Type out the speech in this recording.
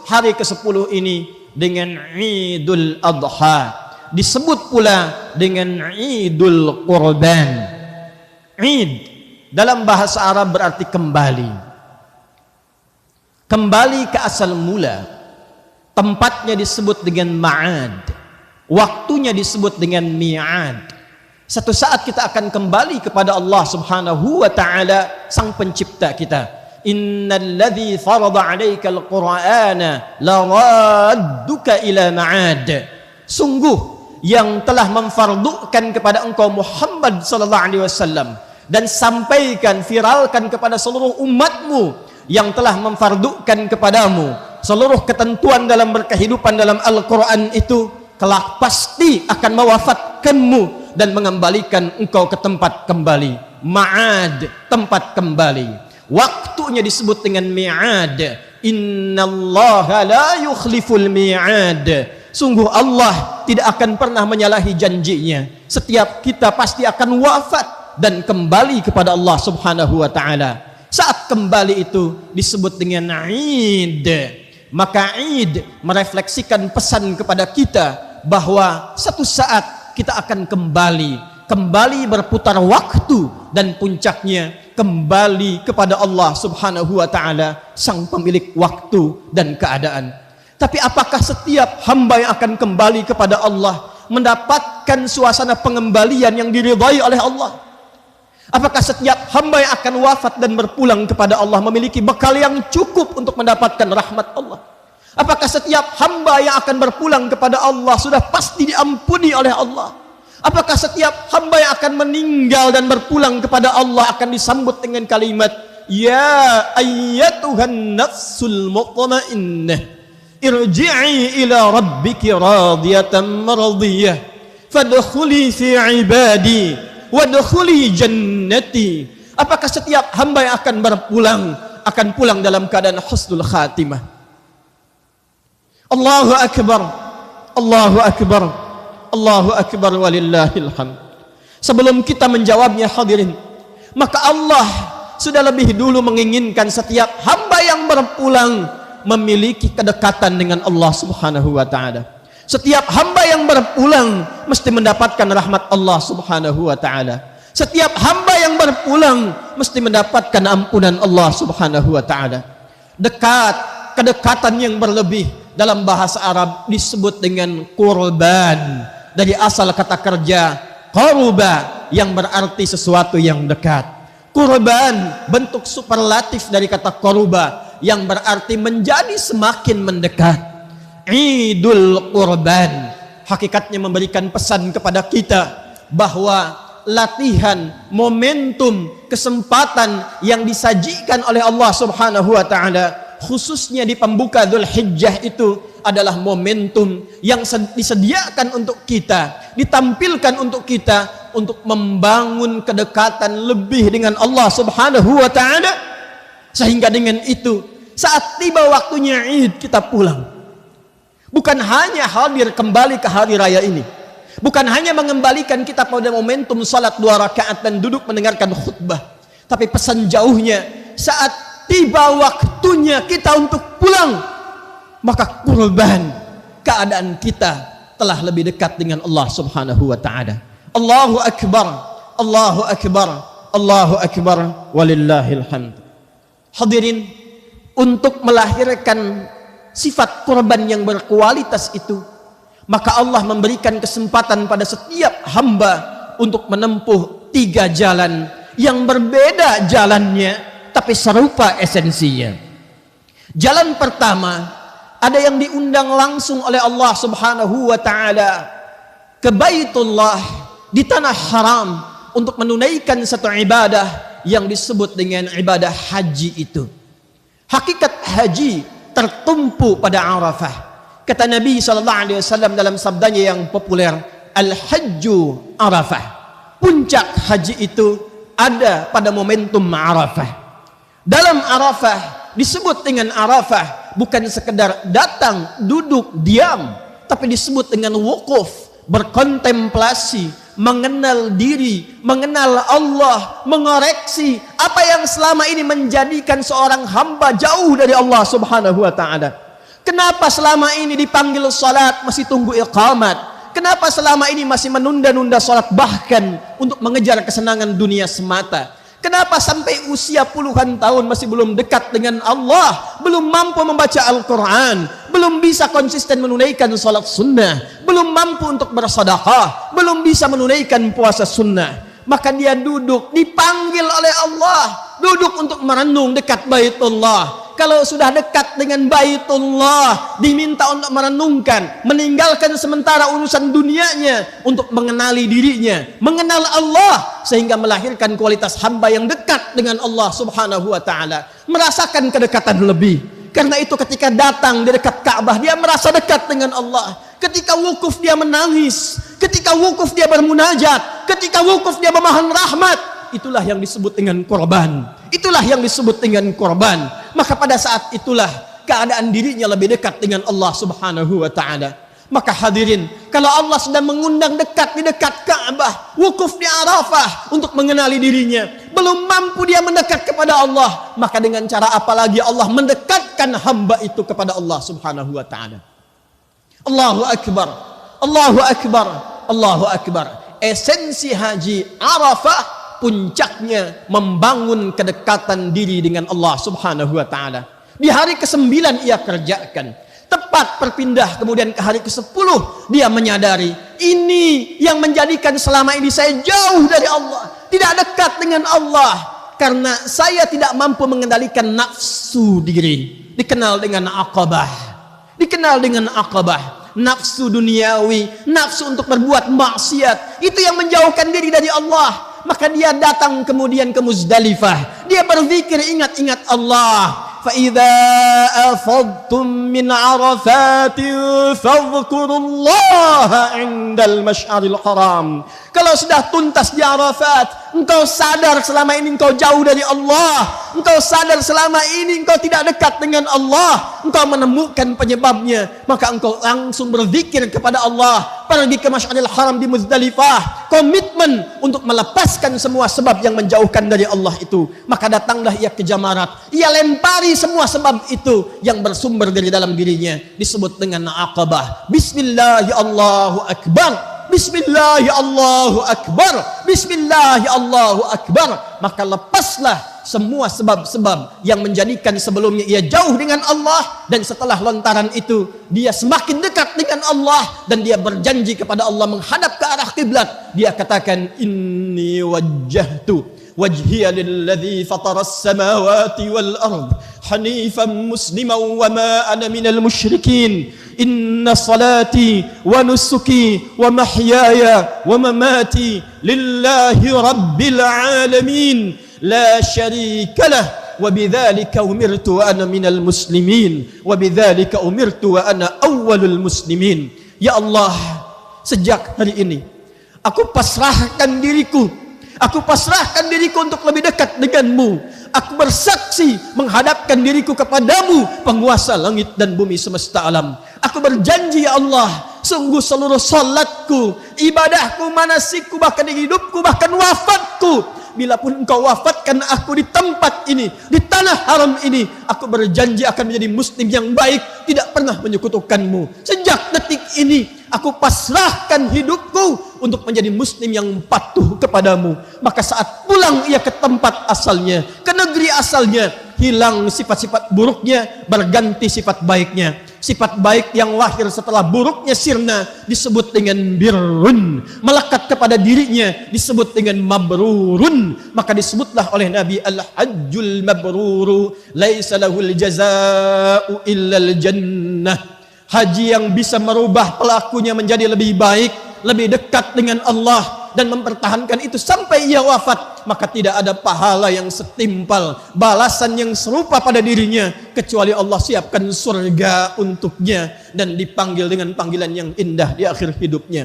hari ke-10 ini dengan Idul Adha, disebut pula dengan Idul Qurban. Id dalam bahasa Arab berarti kembali, kembali ke asal mula. Tempatnya disebut dengan ma'ad, waktunya disebut dengan mi'ad. Satu saat kita akan kembali kepada Allah Subhanahu wa ta'ala, sang pencipta kita. Innal ladzi farada 'alaikal qur'ana laradduka ila ma'ad. Sungguh yang telah memfardukan kepada engkau Muhammad sallallahu alaihi wasallam dan sampaikan, viralkan kepada seluruh umatmu yang telah memfardukan kepadamu seluruh ketentuan dalam berkehidupan dalam Al-Qur'an itu, kelak pasti akan mewafatkanmu dan mengembalikan engkau ke tempat kembali. Ma'ad, tempat kembali. Waktunya disebut dengan mi'ad. Innallaha la yukhliful mi'ad. Sungguh Allah tidak akan pernah menyalahi janjinya. Setiap kita pasti akan wafat dan kembali kepada Allah Subhanahu wa ta'ala. Saat kembali itu disebut dengan Id. Maka Id merefleksikan pesan kepada kita bahwa satu saat kita akan kembali berputar waktu, dan puncaknya kembali kepada Allah Subhanahu wa ta'ala, sang pemilik waktu dan keadaan. Tapi apakah setiap hamba yang akan kembali kepada Allah mendapatkan suasana pengembalian yang diridhai oleh Allah? Apakah setiap hamba yang akan wafat dan berpulang kepada Allah memiliki bekal yang cukup untuk mendapatkan rahmat Allah? Apakah setiap hamba yang akan berpulang kepada Allah sudah pasti diampuni oleh Allah? Apakah setiap hamba yang akan meninggal dan berpulang kepada Allah akan disambut dengan kalimat, ya ayyatuhan nafsul mutmainnah irji'i ila rabbiki radiyatan maradiyah fadkhuli fi ibadi wadkhuli jannati. Apakah setiap hamba yang akan berpulang akan pulang dalam keadaan husnul khatimah? Allahu akbar, Allahu akbar, Allahu akbar walillahil hamd. Sebelum kita menjawabnya hadirin, maka Allah sudah lebih dulu menginginkan setiap hamba yang berpulang memiliki kedekatan dengan Allah Subhanahu wa ta'ala. Setiap hamba yang berpulang mesti mendapatkan rahmat Allah Subhanahu wa ta'ala. Setiap hamba yang berpulang mesti mendapatkan ampunan Allah Subhanahu wa ta'ala. Kedekatan yang berlebih dalam bahasa Arab disebut dengan qurban, dari asal kata kerja qaruba yang berarti sesuatu yang dekat. Qurban bentuk superlatif dari kata qaruba yang berarti menjadi semakin mendekat. Idul Qurban hakikatnya memberikan pesan kepada kita bahwa latihan, momentum, kesempatan yang disajikan oleh Allah Subhanahu wa ta'ala khususnya di pembuka Dzulhijjah itu adalah momentum yang disediakan untuk kita, ditampilkan untuk kita untuk membangun kedekatan lebih dengan Allah Subhanahu wa ta'ala, sehingga dengan itu saat tiba waktunya Id kita pulang. Bukan hanya hadir kembali ke hari raya ini, bukan hanya mengembalikan kita pada momentum salat 2 rakaat dan duduk mendengarkan khutbah, tapi pesan jauhnya saat tiba waktunya kita untuk pulang, maka kurban, keadaan kita telah lebih dekat dengan Allah Subhanahu wa ta'ala. Allahu akbar, Allahu akbar, Allahu akbar walillahil hamd. Hadirin, untuk melahirkan sifat kurban yang berkualitas itu, maka Allah memberikan kesempatan pada setiap hamba untuk menempuh 3 jalan yang berbeda jalannya tapi serupa esensinya. Jalan pertama, ada yang diundang langsung oleh Allah Subhanahu wa ta'ala ke Baitullah di tanah haram untuk menunaikan satu ibadah yang disebut dengan ibadah haji itu. Hakikat haji tertumpu pada Arafah. Kata Nabi SAW dalam sabdanya yang populer, Al-Hajju Arafah. Puncak haji itu ada pada momentum Arafah. Dalam Arafah disebut dengan Arafah bukan sekedar datang, duduk, diam, tapi disebut dengan wukuf, berkontemplasi, mengenal diri, mengenal Allah, mengoreksi apa yang selama ini menjadikan seorang hamba jauh dari Allah Subhanahu wa ta'ala. Kenapa selama ini dipanggil salat masih tunggu iqamat? Kenapa selama ini masih menunda-nunda salat bahkan untuk mengejar kesenangan dunia semata? Kenapa sampai usia puluhan tahun masih belum dekat dengan Allah, belum mampu membaca Al-Quran, belum bisa konsisten menunaikan salat sunnah, belum mampu untuk bersedekah, belum bisa menunaikan puasa sunnah? Maka dia duduk, dipanggil oleh Allah, duduk untuk merenung dekat Baitullah. Kalau sudah dekat dengan Baitullah, diminta untuk merenungkan, meninggalkan sementara urusan dunianya untuk mengenali dirinya, mengenal Allah, sehingga melahirkan kualitas hamba yang dekat dengan Allah Subhanahu wa ta'ala, merasakan kedekatan lebih. Karena itu ketika datang di dekat Ka'bah, dia merasa dekat dengan Allah. Ketika wukuf dia menangis, ketika wukuf dia bermunajat, ketika wukuf dia memohon rahmat. Itulah yang disebut dengan korban. Itulah yang disebut dengan korban. Maka pada saat itulah keadaan dirinya lebih dekat dengan Allah Subhanahu wa ta'ala. Maka hadirin, kalau Allah sedang mengundang dekat di dekat Ka'bah, wukuf di Arafah untuk mengenali dirinya, belum mampu dia mendekat kepada Allah, maka dengan cara apa lagi Allah mendekatkan hamba itu kepada Allah Subhanahu wa ta'ala? Allahu Akbar, Allahu Akbar, Allahu Akbar. Esensi haji Arafah, puncaknya membangun kedekatan diri dengan Allah Subhanahu wa ta'ala. Di hari ke-9 ia kerjakan. Tepat berpindah kemudian ke hari ke-10, dia menyadari ini yang menjadikan selama ini saya jauh dari Allah, tidak dekat dengan Allah, karena saya tidak mampu mengendalikan nafsu diri. Dikenal dengan aqabah. Dikenal dengan aqabah. Nafsu duniawi, nafsu untuk berbuat maksiat, itu yang menjauhkan diri dari Allah. Maka dia datang kemudian ke Muzdalifah, dia berzikir, ingat-ingat Allah. فَإِذَا أَفَضْتُم مِّنْ عَرَفَاتٍ فَاذْكُرُوا اللَّهَ عِندَ الْمَشْعَرِ الْحَرَامِ. Kalau sudah tuntas di Arafat, engkau sadar selama ini engkau jauh dari Allah, engkau sadar selama ini engkau tidak dekat dengan Allah, engkau menemukan penyebabnya, maka engkau langsung berzikir kepada Allah, pergi ke Masy'aril Haram di Muzdalifah, komitmen untuk melepaskan semua sebab yang menjauhkan dari Allah itu. Maka datanglah ia ke Jamarat, ia lempari semua sebab itu yang bersumber dari dalam dirinya, disebut dengan aqabah. Bismillah, Allahu Akbar. Bismillah, Allahu Akbar. Bismillah, Allahu Akbar. Maka lepaslah semua sebab-sebab yang menjadikan sebelumnya ia jauh dengan Allah, dan setelah lontaran itu dia semakin dekat dengan Allah, dan dia berjanji kepada Allah menghadap ke arah kiblat. Dia katakan, inni wajjahtu wajhiya lilladzi fataras samawati wal ard hanifan musliman wa ma ana minal musyrikin. Inna salati wa nusuki wa mahyaya wa mamati lillahi rabbil alamin la syarika lah wa bidzalika umirtu wa ana minal muslimin wa bidzalika umirtu wa ana awwalul muslimin. Ya Allah, sejak hari ini aku pasrahkan diriku, aku pasrahkan diriku untuk lebih dekat denganmu. Aku bersaksi menghadapkan diriku kepadamu, penguasa langit dan bumi semesta alam. Aku berjanji, ya Allah, sungguh seluruh salatku, ibadahku, manasikku, bahkan hidupku, bahkan wafatku, bila pun engkau wafatkan aku di tempat ini, di tanah haram ini, aku berjanji akan menjadi muslim yang baik, tidak pernah menyekutukanmu. Sejak detik ini aku pasrahkan hidupku untuk menjadi muslim yang patuh kepadamu. Maka saat pulang ia ke tempat asalnya, ke negeri asalnya, hilang sifat-sifat buruknya, berganti sifat baiknya. Sifat baik yang lahir setelah buruknya sirna disebut dengan birrun, melekat kepada dirinya disebut dengan mabrurun. Maka disebutlah oleh Nabi, al-hajjul mabruru laisa lahul jazaa'u illal jannah. Haji yang bisa merubah pelakunya menjadi lebih baik, lebih dekat dengan Allah, dan mempertahankan itu sampai ia wafat, maka tidak ada pahala yang setimpal, balasan yang serupa pada dirinya, kecuali Allah siapkan surga untuknya dan dipanggil dengan panggilan yang indah di akhir hidupnya.